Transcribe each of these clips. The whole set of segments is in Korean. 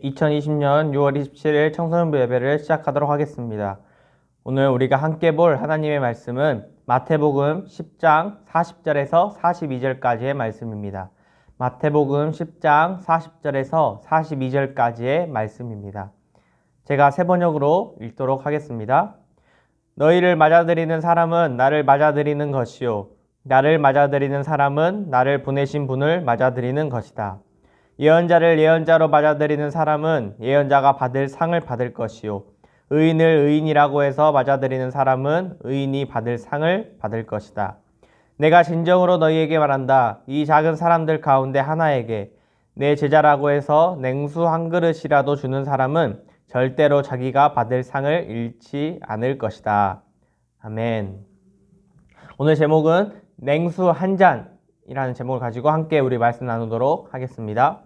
2020년 6월 27일 청소년부 예배를 시작하도록 하겠습니다. 오늘 우리가 함께 볼 하나님의 말씀은 마태복음 10장 40절에서 42절까지의 말씀입니다. 마태복음 10장 40절에서 42절까지의 말씀입니다. 제가 세 번역으로 읽도록 하겠습니다. 너희를 맞아들이는 사람은 나를 맞아들이는 것이요 나를 맞아들이는 사람은 나를 보내신 분을 맞아들이는 것이다. 예언자를 예언자로 맞아들이는 사람은 예언자가 받을 상을 받을 것이요 의인을 의인이라고 해서 맞아들이는 사람은 의인이 받을 상을 받을 것이다. 내가 진정으로 너희에게 말한다. 이 작은 사람들 가운데 하나에게 내 제자라고 해서 냉수 한 그릇이라도 주는 사람은 절대로 자기가 받을 상을 잃지 않을 것이다. 아멘. 오늘 제목은 냉수 한 잔이라는 제목을 가지고 함께 우리 말씀 나누도록 하겠습니다.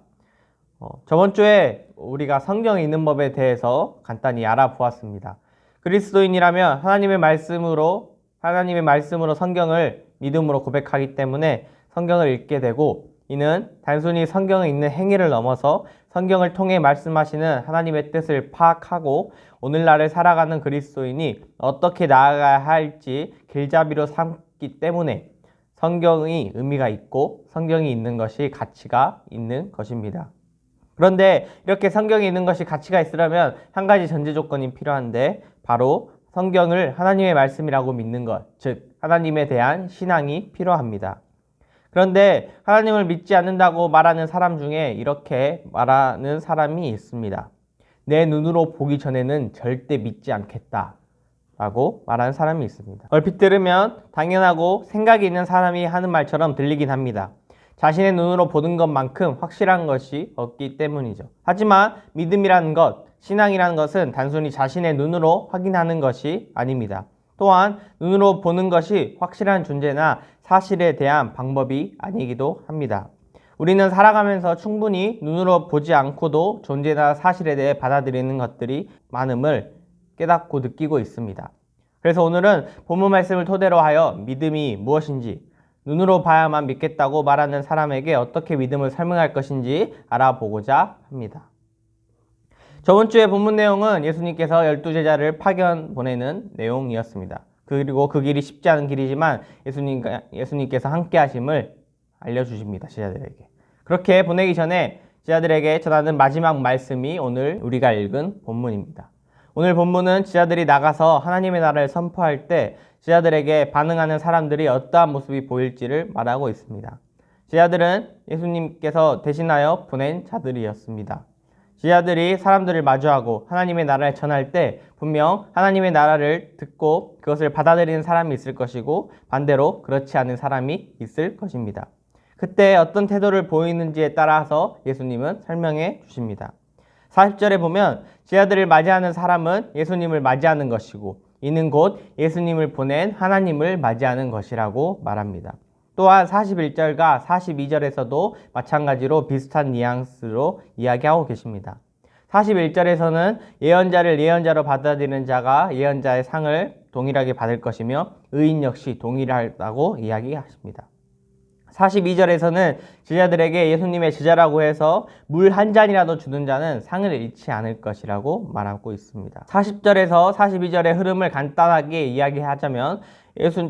저번 주에 우리가 성경에 있는 법에 대해서 간단히 알아보았습니다. 그리스도인이라면 하나님의 말씀으로 성경을 믿음으로 고백하기 때문에 성경을 읽게 되고, 이는 단순히 성경에 있는 행위를 넘어서 성경을 통해 말씀하시는 하나님의 뜻을 파악하고 오늘날을 살아가는 그리스도인이 어떻게 나아가야 할지 길잡이로 삼기 때문에 성경이 의미가 있고 성경이 있는 것이 가치가 있는 것입니다. 그런데 이렇게 성경에 있는 것이 가치가 있으려면 한 가지 전제 조건이 필요한데, 바로 성경을 하나님의 말씀이라고 믿는 것, 즉 하나님에 대한 신앙이 필요합니다. 그런데 하나님을 믿지 않는다고 말하는 사람 중에 이렇게 말하는 사람이 있습니다. 내 눈으로 보기 전에는 절대 믿지 않겠다 라고 말하는 사람이 있습니다. 얼핏 들으면 당연하고 생각이 있는 사람이 하는 말처럼 들리긴 합니다. 자신의 눈으로 보는 것만큼 확실한 것이 없기 때문이죠. 하지만 믿음이라는 것, 신앙이라는 것은 단순히 자신의 눈으로 확인하는 것이 아닙니다. 또한 눈으로 보는 것이 확실한 존재나 사실에 대한 방법이 아니기도 합니다. 우리는 살아가면서 충분히 눈으로 보지 않고도 존재나 사실에 대해 받아들이는 것들이 많음을 깨닫고 느끼고 있습니다. 그래서 오늘은 본문 말씀을 토대로 하여 믿음이 무엇인지, 눈으로 봐야만 믿겠다고 말하는 사람에게 어떻게 믿음을 설명할 것인지 알아보고자 합니다. 저번 주에 본문 내용은 예수님께서 12제자를 파견 보내는 내용이었습니다. 그리고 그 길이 쉽지 않은 길이지만 예수님께서 함께 하심을 알려주십니다. 제자들에게. 그렇게 보내기 전에 제자들에게 전하는 마지막 말씀이 오늘 우리가 읽은 본문입니다. 오늘 본문은 제자들이 나가서 하나님의 나라를 선포할 때 제자들에게 반응하는 사람들이 어떠한 모습이 보일지를 말하고 있습니다. 제자들은 예수님께서 대신하여 보낸 자들이었습니다. 제자들이 사람들을 마주하고 하나님의 나라를 전할 때 분명 하나님의 나라를 듣고 그것을 받아들이는 사람이 있을 것이고, 반대로 그렇지 않은 사람이 있을 것입니다. 그때 어떤 태도를 보이는지에 따라서 예수님은 설명해 주십니다. 40절에 보면 제자들을 맞이하는 사람은 예수님을 맞이하는 것이고, 이는 곧 예수님을 보낸 하나님을 맞이하는 것이라고 말합니다. 또한 41절과 42절에서도 마찬가지로 비슷한 뉘앙스로 이야기하고 계십니다. 41절에서는 예언자를 예언자로 받아들이는 자가 예언자의 상을 동일하게 받을 것이며 의인 역시 동일하다고 이야기하십니다. 42절에서는 제자들에게 예수님의 제자라고 해서 물 한 잔이라도 주는 자는 상을 잃지 않을 것이라고 말하고 있습니다. 40절에서 42절의 흐름을 간단하게 이야기하자면,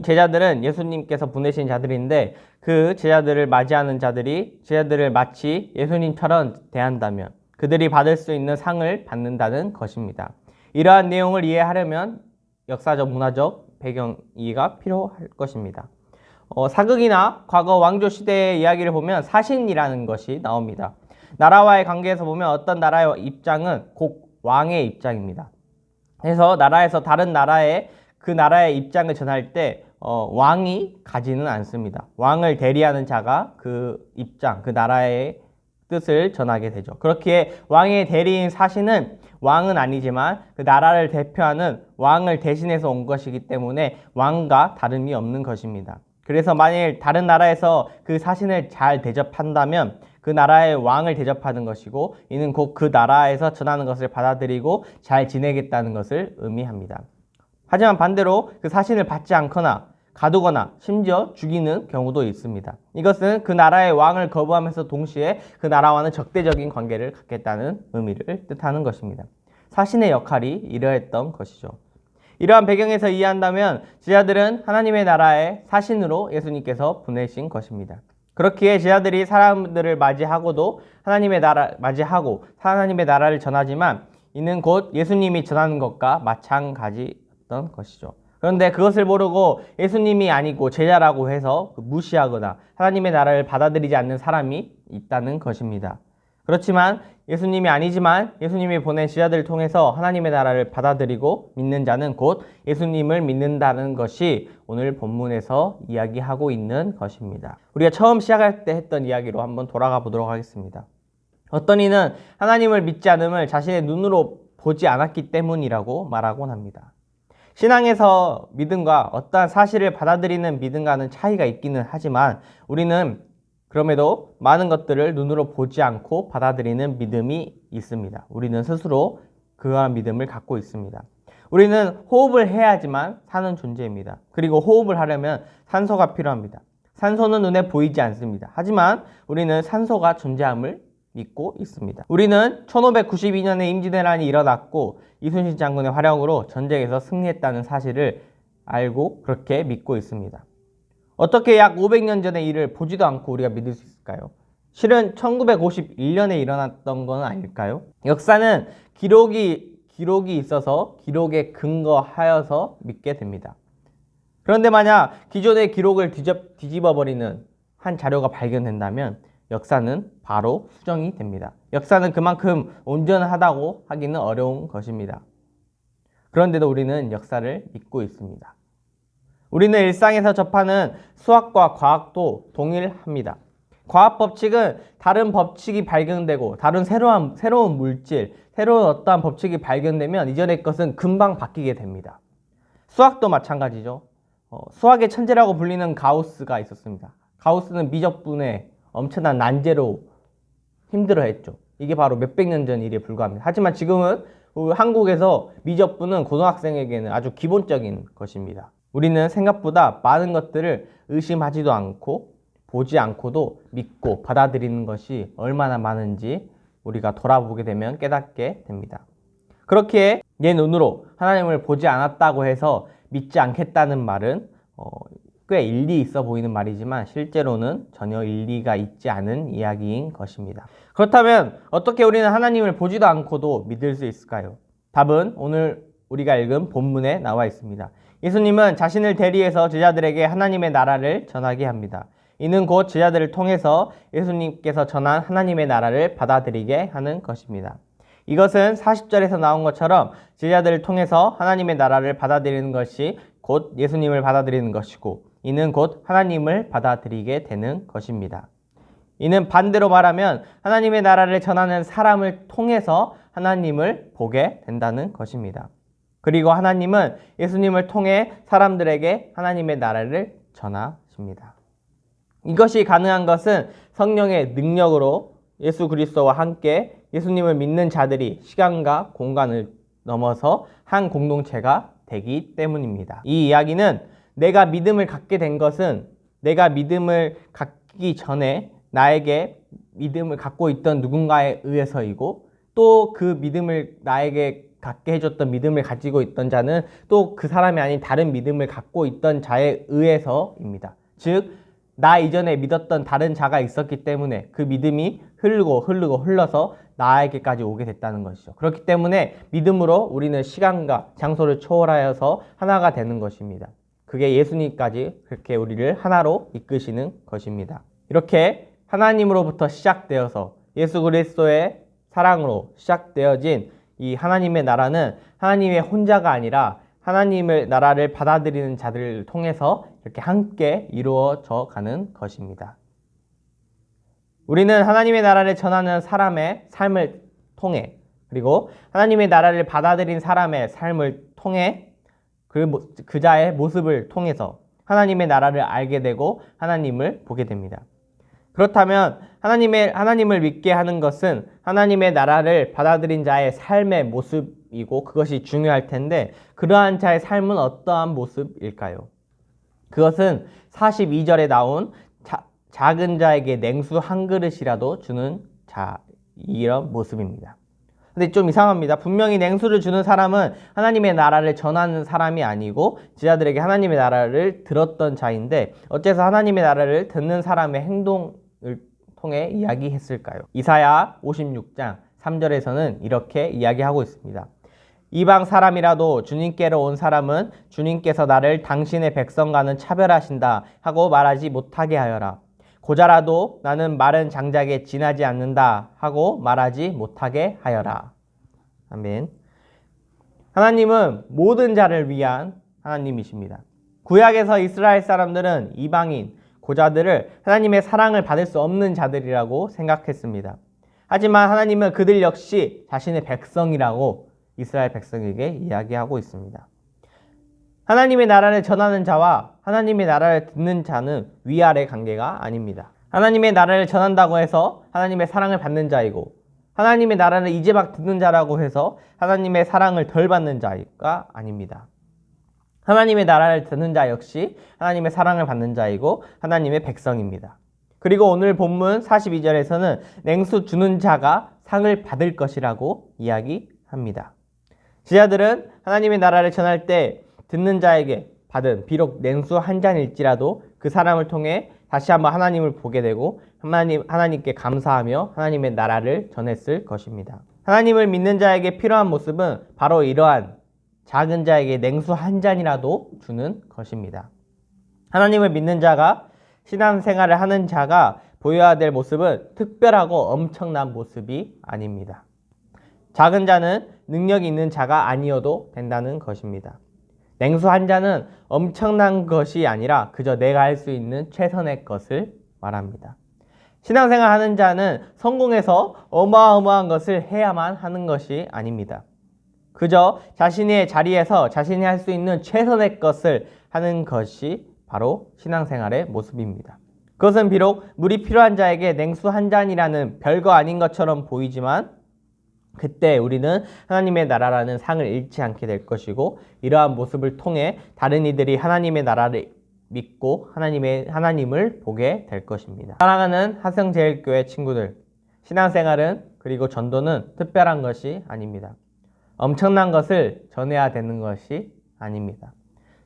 제자들은 예수님께서 보내신 자들인데, 그 제자들을 맞이하는 자들이 제자들을 마치 예수님처럼 대한다면 그들이 받을 수 있는 상을 받는다는 것입니다. 이러한 내용을 이해하려면 역사적, 문화적 배경 이해가 필요할 것입니다. 사극이나 과거 왕조 시대의 이야기를 보면 사신이라는 것이 나옵니다. 나라와의 관계에서 보면 어떤 나라의 입장은 곧 왕의 입장입니다. 그래서 나라에서 다른 나라에 그 나라의 입장을 전할 때 왕이 가지는 않습니다. 왕을 대리하는 자가 그 입장, 그 나라의 뜻을 전하게 되죠. 그렇기에 왕의 대리인 사신은 왕은 아니지만 그 나라를 대표하는 왕을 대신해서 온 것이기 때문에 왕과 다름이 없는 것입니다. 그래서 만일 다른 나라에서 그 사신을 잘 대접한다면 그 나라의 왕을 대접하는 것이고, 이는 곧 그 나라에서 전하는 것을 받아들이고 잘 지내겠다는 것을 의미합니다. 하지만 반대로 그 사신을 받지 않거나 가두거나 심지어 죽이는 경우도 있습니다. 이것은 그 나라의 왕을 거부하면서 동시에 그 나라와는 적대적인 관계를 갖겠다는 의미를 뜻하는 것입니다. 사신의 역할이 이러했던 것이죠. 이러한 배경에서 이해한다면 제자들은 하나님의 나라의 사신으로 예수님께서 보내신 것입니다. 그렇기에 제자들이 사람들을 맞이하고 하나님의 나라를 전하지만 이는 곧 예수님이 전하는 것과 마찬가지였던 것이죠. 그런데 그것을 모르고 예수님이 아니고 제자라고 해서 무시하거나 하나님의 나라를 받아들이지 않는 사람이 있다는 것입니다. 그렇지만 예수님이 아니지만 예수님이 보낸 제자들을 통해서 하나님의 나라를 받아들이고 믿는 자는 곧 예수님을 믿는다는 것이 오늘 본문에서 이야기하고 있는 것입니다. 우리가 처음 시작할 때 했던 이야기로 한번 돌아가 보도록 하겠습니다. 어떤 이는 하나님을 믿지 않음을 자신의 눈으로 보지 않았기 때문이라고 말하곤 합니다. 신앙에서 믿음과 어떠한 사실을 받아들이는 믿음과는 차이가 있기는 하지만 우리는 그럼에도 많은 것들을 눈으로 보지 않고 받아들이는 믿음이 있습니다. 우리는 스스로 그러한 믿음을 갖고 있습니다. 우리는 호흡을 해야지만 사는 존재입니다. 그리고 호흡을 하려면 산소가 필요합니다. 산소는 눈에 보이지 않습니다. 하지만 우리는 산소가 존재함을 믿고 있습니다. 우리는 1592년에 임진왜란이 일어났고 이순신 장군의 활약으로 전쟁에서 승리했다는 사실을 알고 그렇게 믿고 있습니다. 어떻게 약 500년 전의 일을 보지도 않고 우리가 믿을 수 있을까요? 실은 1951년에 일어났던 건 아닐까요? 역사는 기록이 있어서 기록에 근거하여서 믿게 됩니다. 그런데 만약 기존의 기록을 뒤집어버리는 한 자료가 발견된다면 역사는 바로 수정이 됩니다. 역사는 그만큼 온전하다고 하기는 어려운 것입니다. 그런데도 우리는 역사를 믿고 있습니다. 우리는 일상에서 접하는 수학과 과학도 동일합니다. 과학 법칙은 다른 법칙이 발견되고 다른 새로운 물질, 새로운 어떠한 법칙이 발견되면 이전의 것은 금방 바뀌게 됩니다. 수학도 마찬가지죠. 수학의 천재라고 불리는 가우스가 있었습니다. 가우스는 미적분에 엄청난 난제로 힘들어했죠. 이게 바로 몇백 년 전 일에 불과합니다. 하지만 지금은 한국에서 미적분은 고등학생에게는 아주 기본적인 것입니다. 우리는 생각보다 많은 것들을 의심하지도 않고 보지 않고도 믿고 받아들이는 것이 얼마나 많은지 우리가 돌아보게 되면 깨닫게 됩니다. 그렇기에 내 눈으로 하나님을 보지 않았다고 해서 믿지 않겠다는 말은 꽤 일리 있어 보이는 말이지만 실제로는 전혀 일리가 있지 않은 이야기인 것입니다. 그렇다면 어떻게 우리는 하나님을 보지도 않고도 믿을 수 있을까요? 답은 오늘 우리가 읽은 본문에 나와 있습니다. 예수님은 자신을 대리해서 제자들에게 하나님의 나라를 전하게 합니다. 이는 곧 제자들을 통해서 예수님께서 전한 하나님의 나라를 받아들이게 하는 것입니다. 이것은 40절에서 나온 것처럼 제자들을 통해서 하나님의 나라를 받아들이는 것이 곧 예수님을 받아들이는 것이고 이는 곧 하나님을 받아들이게 되는 것입니다. 이는 반대로 말하면 하나님의 나라를 전하는 사람을 통해서 하나님을 보게 된다는 것입니다. 그리고 하나님은 예수님을 통해 사람들에게 하나님의 나라를 전하십니다. 이것이 가능한 것은 성령의 능력으로 예수 그리스도와 함께 예수님을 믿는 자들이 시간과 공간을 넘어서 한 공동체가 되기 때문입니다. 이 이야기는 내가 믿음을 갖게 된 것은 내가 믿음을 갖기 전에 나에게 믿음을 갖고 있던 누군가에 의해서이고 또 그 믿음을 나에게 갖게 해줬던 믿음을 가지고 있던 자는 또 그 사람이 아닌 다른 믿음을 갖고 있던 자에 의해서입니다. 즉, 나 이전에 믿었던 다른 자가 있었기 때문에 그 믿음이 흘러서 나에게까지 오게 됐다는 것이죠. 그렇기 때문에 믿음으로 우리는 시간과 장소를 초월하여서 하나가 되는 것입니다. 그게 예수님까지 그렇게 우리를 하나로 이끄시는 것입니다. 이렇게 하나님으로부터 시작되어서 예수 그리스도의 사랑으로 시작되어진 이 하나님의 나라는 하나님의 혼자가 아니라 하나님의 나라를 받아들이는 자들을 통해서 이렇게 함께 이루어져 가는 것입니다. 우리는 하나님의 나라를 전하는 사람의 삶을 통해 그리고 하나님의 나라를 받아들인 사람의 삶을 통해 그 자의 모습을 통해서 하나님의 나라를 알게 되고 하나님을 보게 됩니다. 그렇다면 하나님을 믿게 하는 것은 하나님의 나라를 받아들인 자의 삶의 모습이고 그것이 중요할 텐데 그러한 자의 삶은 어떠한 모습일까요? 그것은 42절에 나온 작은 자에게 냉수 한 그릇이라도 주는 이런 모습입니다. 근데 좀 이상합니다. 분명히 냉수를 주는 사람은 하나님의 나라를 전하는 사람이 아니고 제자들에게 하나님의 나라를 들었던 자인데 어째서 하나님의 나라를 듣는 사람의 행동을 통해 이야기했을까요? 이사야 56장 3절에서는 이렇게 이야기하고 있습니다. 이방 사람이라도 주님께로 온 사람은 주님께서 나를 당신의 백성과는 차별하신다 하고 말하지 못하게 하여라. 고자라도 나는 마른 장작에 지나지 않는다 하고 말하지 못하게 하여라. 아멘. 하나님은 모든 자를 위한 하나님이십니다. 구약에서 이스라엘 사람들은 이방인, 고자들을 하나님의 사랑을 받을 수 없는 자들이라고 생각했습니다. 하지만 하나님은 그들 역시 자신의 백성이라고 이스라엘 백성에게 이야기하고 있습니다. 하나님의 나라를 전하는 자와 하나님의 나라를 듣는 자는 위아래 관계가 아닙니다. 하나님의 나라를 전한다고 해서 하나님의 사랑을 받는 자이고 하나님의 나라를 이제 막 듣는 자라고 해서 하나님의 사랑을 덜 받는 자가 아닙니다. 하나님의 나라를 듣는 자 역시 하나님의 사랑을 받는 자이고 하나님의 백성입니다. 그리고 오늘 본문 42절에서는 냉수 주는 자가 상을 받을 것이라고 이야기합니다. 제자들은 하나님의 나라를 전할 때 듣는 자에게 받은 비록 냉수 한 잔일지라도 그 사람을 통해 다시 한번 하나님을 보게 되고 하나님께 감사하며 하나님의 나라를 전했을 것입니다. 하나님을 믿는 자에게 필요한 모습은 바로 이러한 작은 자에게 냉수 한 잔이라도 주는 것입니다. 하나님을 믿는 자가 신앙생활을 하는 자가 보여야 될 모습은 특별하고 엄청난 모습이 아닙니다. 작은 자는 능력이 있는 자가 아니어도 된다는 것입니다. 냉수 한 잔은 엄청난 것이 아니라 그저 내가 할 수 있는 최선의 것을 말합니다. 신앙생활 하는 자는 성공해서 어마어마한 것을 해야만 하는 것이 아닙니다. 그저 자신의 자리에서 자신이 할 수 있는 최선의 것을 하는 것이 바로 신앙생활의 모습입니다. 그것은 비록 물이 필요한 자에게 냉수 한 잔이라는 별거 아닌 것처럼 보이지만 그때 우리는 하나님의 나라라는 상을 잃지 않게 될 것이고 이러한 모습을 통해 다른 이들이 하나님의 나라를 믿고 하나님을 보게 될 것입니다. 사랑하는 하성제일교회 친구들, 신앙생활은 그리고 전도는 특별한 것이 아닙니다. 엄청난 것을 전해야 되는 것이 아닙니다.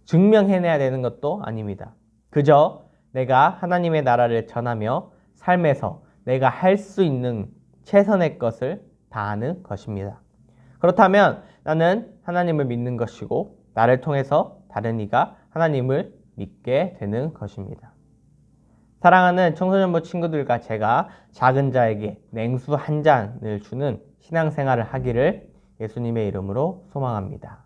증명해내야 되는 것도 아닙니다. 그저 내가 하나님의 나라를 전하며 삶에서 내가 할 수 있는 최선의 것을 다하는 것입니다. 그렇다면 나는 하나님을 믿는 것이고 나를 통해서 다른 이가 하나님을 믿게 되는 것입니다. 사랑하는 청소년부 친구들과 제가 작은 자에게 냉수 한 잔을 주는 신앙생활을 하기를 예수님의 이름으로 소망합니다.